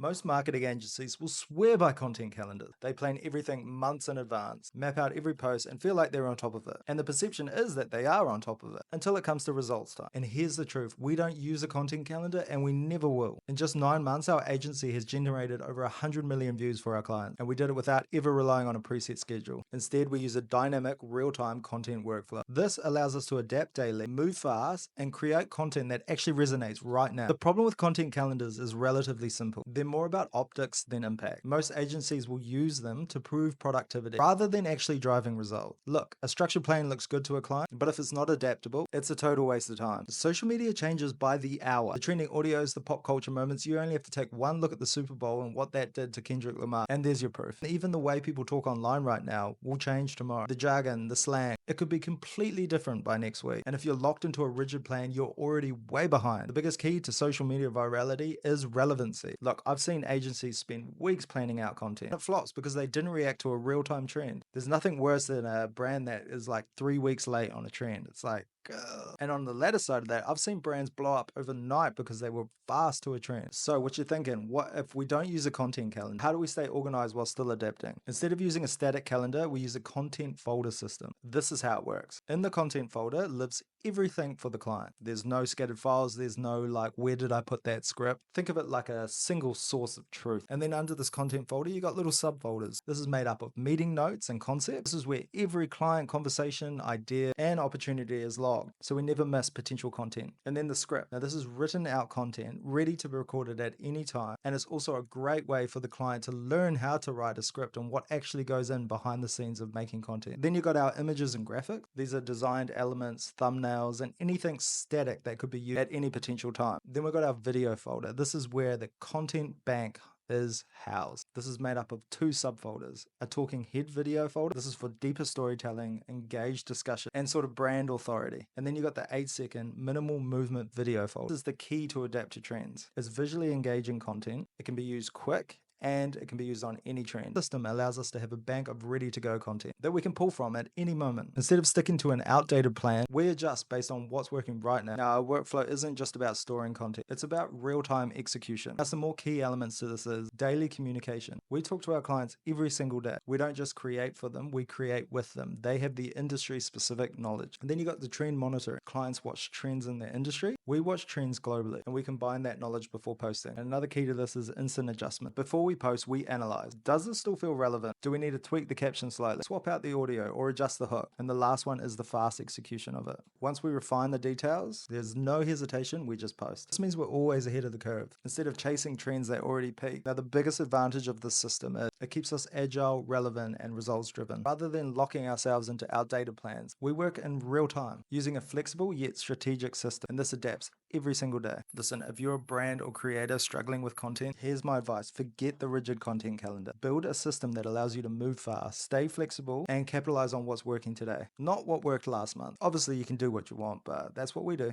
Most marketing agencies will swear by content calendars. They plan everything months in advance, map out every post, and feel like they're on top of it. And the perception is that they are on top of it until it comes to results time. And here's the truth: we don't use a content calendar, and we never will. In just 9 months, our agency has generated over 100 million views for our clients, and we did it without ever relying on a preset schedule. Instead, we use a dynamic, real-time content workflow. This allows us to adapt daily, move fast, and create content that actually resonates right now. The problem with content calendars is relatively simple. They're more about optics than impact. Most agencies will use them to prove productivity rather than actually driving results. Look, a structured plan looks good to a client, but if it's not adaptable, it's a total waste of time. Social media changes by the hour. The trending audios, the pop culture moments, you only have to take one look at the Super Bowl and what that did to Kendrick Lamar, and there's your proof. Even the way people talk online right now will change tomorrow. The jargon, the slang, it could be completely different by next week. And if you're locked into a rigid plan, you're already way behind. The biggest key to social media virality is relevancy. Look, I've seen agencies spend weeks planning out content. It flops because they didn't react to a real-time trend. There's nothing worse than a brand that is like 3 weeks late on a trend. It's like, ugh. And on the latter side of that, I've seen brands blow up overnight because they were fast to a trend. So what you're thinking, what if we don't use a content calendar? How do we stay organized while still adapting? Instead of using a static calendar, we use a content folder system. This is how it works. In the content folder lives everything for the client. There's no scattered files. There's no like, where did I put that script? Think of it like a single source of truth. And then under this content folder, you got little subfolders. This is made up of meeting notes and concepts. This is where every client conversation, idea, and opportunity is logged, so we never miss potential content. And then the script. Now this is written out content, ready to be recorded at any time. And it's also a great way for the client to learn how to write a script and what actually goes in behind the scenes of making content. Then you got our images and graphics. These are designed elements, thumbnails, and anything static that could be used at any potential time. Then we've got our video folder. This is where the content bank is housed. This is made up of 2 subfolders. A talking head video folder. This is for deeper storytelling, engaged discussion, and sort of brand authority. And then you got the 8-second minimal movement video folder. This is the key to adapt to trends. It's visually engaging content. It can be used quick, and it can be used on any trend. The system allows us to have a bank of ready-to-go content that we can pull from at any moment. Instead of sticking to an outdated plan, we adjust based on what's working right now. Now, our workflow isn't just about storing content. It's about real-time execution. Now, some more key elements to this is daily communication. We talk to our clients every single day. We don't just create for them, we create with them. They have the industry-specific knowledge. And then you got the trend monitoring. Clients watch trends in their industry. We watch trends globally, and we combine that knowledge before posting. And another key to this is instant adjustment. Before we post, we analyze. Does this still feel relevant? Do we need to tweak the caption slightly, swap out the audio, or adjust the hook? And the last one is the fast execution of it. Once we refine the details, there's no hesitation, we just post. This means we're always ahead of the curve, instead of chasing trends that already peaked. Now, the biggest advantage of this system is it keeps us agile, relevant, and results driven. Rather than locking ourselves into outdated plans, we work in real time, using a flexible yet strategic system, and this adapts every single day. Listen, if you're a brand or creator struggling with content, here's my advice. Forget the rigid content calendar. Build a system that allows you to move fast, stay flexible, and capitalize on what's working today, not what worked last month. Obviously, you can do what you want, but that's what we do.